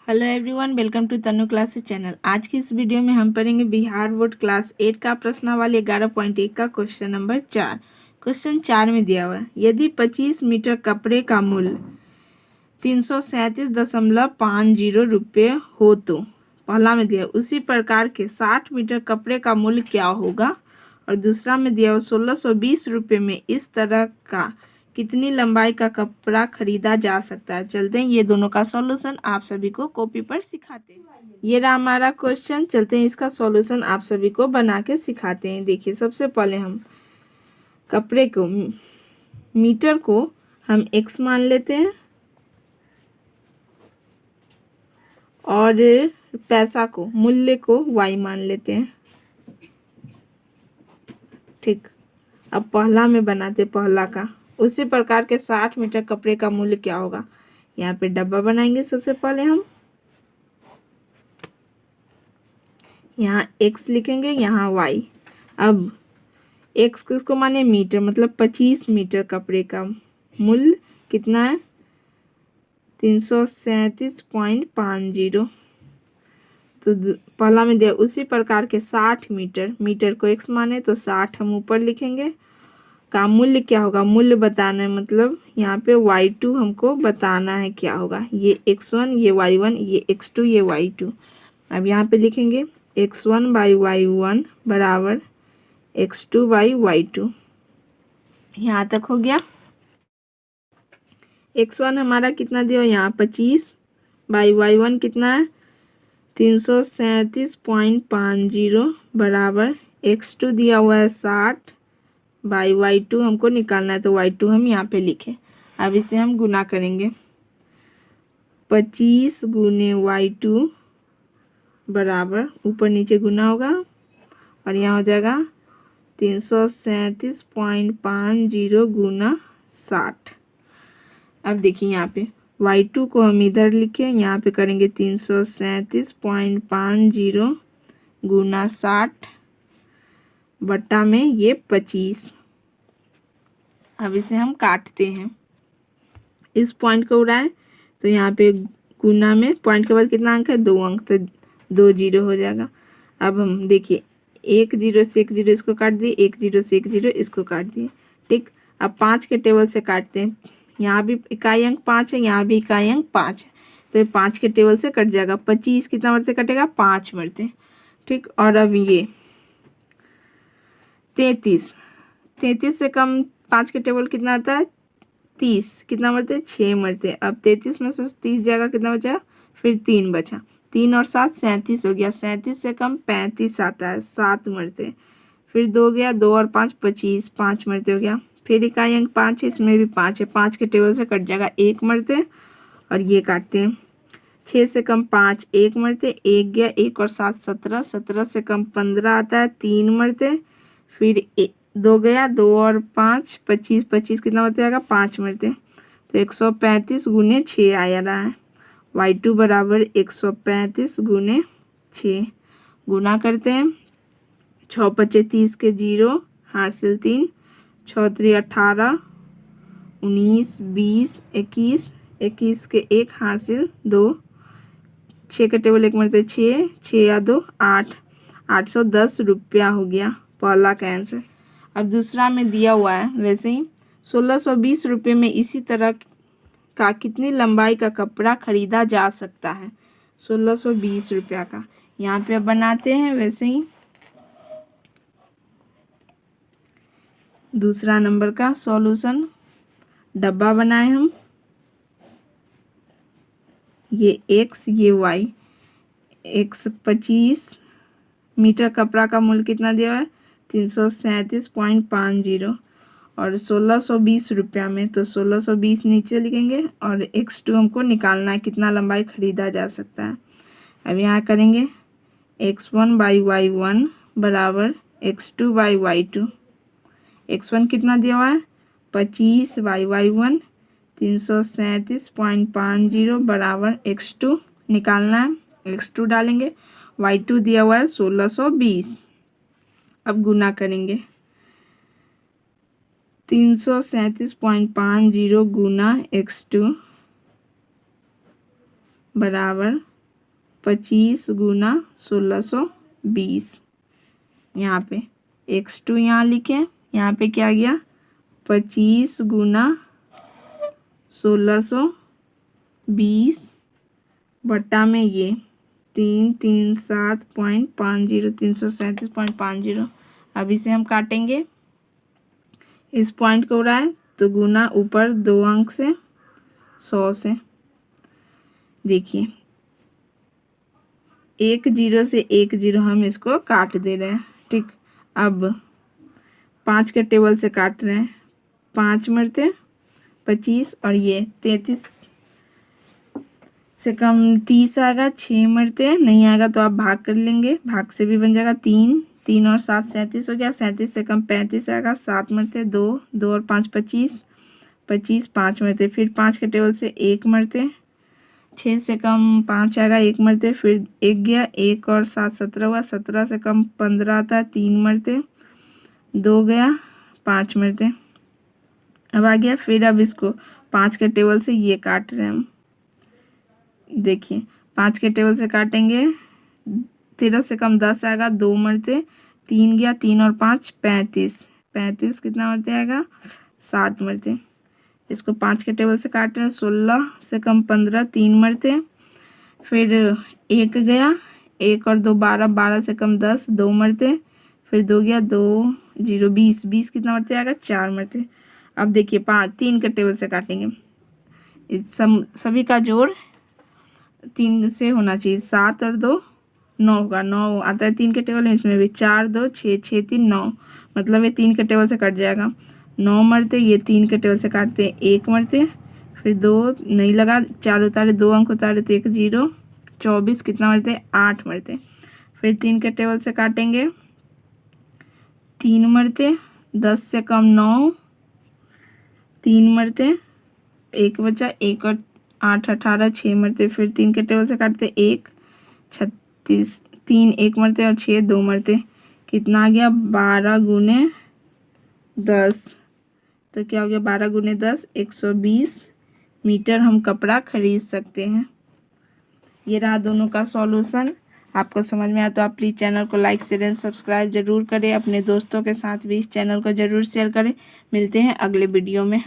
Hello everyone, welcome to Tanu classes channel. आज की इस वीडियो में हम पढ़ेंगे बिहार बोर्ड क्लास 8 का प्रश्नावली 11.1 का क्वेश्चन नंबर 4। क्वेश्चन 4 में दिया हुआ है, यदि 25 मीटर कपड़े का मूल्य 337.50 रुपये हो तो पहला में दिया उसी प्रकार के 60 मीटर कपड़े का मूल्य क्या होगा। और दूसरा में दिया 1620 रुपये में इस तरह का कितनी लंबाई का कपड़ा खरीदा जा सकता है। चलते हैं ये दोनों का सॉल्यूशन आप सभी को कॉपी पर सिखाते हैं। ये रहा हमारा क्वेश्चन। चलते हैं इसका सॉल्यूशन आप सभी को बना के सिखाते हैं। देखिए, सबसे पहले हम कपड़े को मीटर को हम x मान लेते हैं और पैसा को मूल्य को y मान लेते हैं। ठीक, अब पहला में बनाते पहला का उसी प्रकार के 60 मीटर कपड़े का मूल्य क्या होगा। यहाँ पे डब्बा बनाएंगे। सबसे पहले हम यहाँ x लिखेंगे, यहाँ y। अब x किसको माने मीटर, मतलब 25 मीटर कपड़े का मूल्य कितना है 337.50। तो पहला में दिया उसी प्रकार के 60 मीटर, मीटर को x माने तो 60 हम ऊपर लिखेंगे। का मूल्य क्या होगा, मूल्य बताना है, मतलब यहाँ पे y2 हमको बताना है क्या होगा। ये x1, ये y1, ये x2, ये y2। अब यहाँ पे लिखेंगे x1 बाई y1 बराबर x2 बाई y2। यहाँ तक हो गया। x1 हमारा कितना दिया यहाँ 25 बाई y1 कितना है 337.50 बराबर x2 दिया हुआ है 60 बाई y2 हमको निकालना है, तो y2 हम यहाँ पे लिखे। अब इसे हम गुना करेंगे, 25 गुने y2 बराबर ऊपर नीचे गुना होगा और यहाँ हो जाएगा 337.50 गुना 60। अब देखिए यहाँ पे y2 को हम इधर लिखे, यहाँ पे करेंगे 337.50 गुना 60 बट्टा में ये 25। अब इसे हम काटते हैं, इस पॉइंट को उड़ाएं तो यहाँ पे गुना में पॉइंट के बाद कितना अंक है 2 अंक, तो 2 जीरो हो जाएगा। अब हम देखिए 1 जीरो से 1 जीरो इसको काट दिए, 1 जीरो से 1 जीरो इसको काट दिए। ठीक, अब 5 के टेबल से काटते हैं। यहाँ भी इकाई अंक 5 है, यहाँ भी इकाई अंक 5 है, तो 5 के टेबल से कट जाएगा। 25 कितना मरते कटेगा 5 मरते। ठीक, और अब ये 33 से कम 5 के टेबल कितना आता है 30, कितना मरते 6 मरते। अब 33 में से 30 जाएगा, कितना बचा फिर 3 बचा, 3 और 7 37 हो गया। 37 से कम 35 आता है 7 मरते। फिर 2 गया, 2 और 5 25, 5 मरते हो गया। फिर इकाई अंक 5 है, इसमें भी 5 है, 5 के टेबल से कट जाएगा 1 मरते और ये काटते हैं। 6 से कम 5 1 मरते, 1 गया, 1 और 7 17, 17 से कम 15 आता है 3 मरते। फिर 2 गया, 2 और 5 25, 25 कितना मरते आएगा 5 मरते, तो 135 गुने 6 आया रहा है। y2 बराबर 135 गुने 6 गुना करते हैं। 6 पचे 30 के 0 हासिल 3, 6 3 18, 19 20 21, 21 के 1 हासिल 2, 6 के टेबल 1 मरते 6, 6 या 2 8, 810 रुपया हो गया पहला का आंसर। अब दूसरा में दिया हुआ है वैसे ही 1620 रुपये में इसी तरह का कितनी लंबाई का कपड़ा खरीदा जा सकता है। 1620 रुपया का यहाँ पे बनाते हैं वैसे ही दूसरा नंबर का सॉल्यूशन। डब्बा बनाए हम, ये x ये y। x 25 मीटर कपड़ा का मूल्य कितना दिया हुआ है 337.50 और 1620 रुपया में, तो 1620 नीचे लिखेंगे और x2 हमको निकालना है कितना लंबाई खरीदा जा सकता है। अब यहाँ करेंगे x1 बाई y1 बराबर x2 बाई y2। x1 कितना दिया हुआ है 25 बाई y1 337.50 बराबर x2 निकालना है, x2 डालेंगे। y2 दिया हुआ है 1620। अब गुना करेंगे 337.50 गुना x2 बराबर 25 गुना 1620। यहाँ पे x2 यहाँ लिखे, यहाँ पे क्या गया 25 गुना 1620 बट्टा में ये 337.50 337.50। अब इसे हम काटेंगे, इस पॉइंट को उड़ाए तो गुना ऊपर 2 अंक से 100 से। देखिए 1 0 से 1 0 हम इसको काट दे रहे हैं, ठीक। अब 5 के टेबल से काट रहे हैं, 5 मरते 25 और ये 33 से कम 30 आएगा, 6 मरते नहीं आएगा तो आप भाग कर लेंगे, भाग से भी बन जाएगा 3 3 और 7 37 हो गया, 37 से कम 35 आएगा, 7 मरते 2 2 और 5 25 25 5 मरते, फिर 5 के टेबल से 1 मरते, 6 से कम 5 आएगा, 1 मरते, फिर 1 गया, 1 और 7 17 हुआ, 17 से कम 15 आता है, 3 मरते, 2 गया, 5 मरते। अब आ गया, फिर अब इसको 5 के टेबल से ये काट रहे हैं हम। देखिए 5 के टेबल से काटेंगे, 13 से कम 10 आएगा, 2 मरते, 3 गया, 3 और 5 35 35 कितना मरते आएगा 7 मरते। इसको 5 के टेबल से काट रहे हैं, 16 से कम 15 3 मरते, फिर 1 गया, 1 और 2 12 12 से कम 10 2 मरते, फिर 2 गया, 2 0 20 20 कितना मरते आएगा 4 मरते। अब देखिए 3 के टेबल से काटेंगे, सभी का जोड़ 3 से होना चाहिए, 7 और 2 9 होगा, 9 आता है 3 के टेबल में, इसमें भी 4 2 6 6 3 9, मतलब ये 3 के टेबल से कट जाएगा। 9 मरते, ये 3 के टेबल से काटते हैं, 1 मरते, फिर 2 नहीं लगा, 4 उतारे, 2 अंक उतारे तो 1 0 24 कितना मरते 8 मरते। फिर 3 के टेबल से काटेंगे, 3 मरते, 10 से कम 9 3 मरते, 1 बचा, 1 और 8 18 6 मरते, फिर 3 के टेबल से काटते 1 36 3 1 मरते और 6 2 मरते, कितना आ गया 12 गुने 10। तो क्या हो गया 12 गुने 10 120 मीटर हम कपड़ा खरीद सकते हैं। ये रहा दोनों का सॉल्यूशन। आपको समझ में आया तो आप प्लीज़ चैनल को लाइक शेयर एंड सब्सक्राइब जरूर करें, अपने दोस्तों के साथ भी इस चैनल को जरूर शेयर करें। मिलते हैं अगले वीडियो में।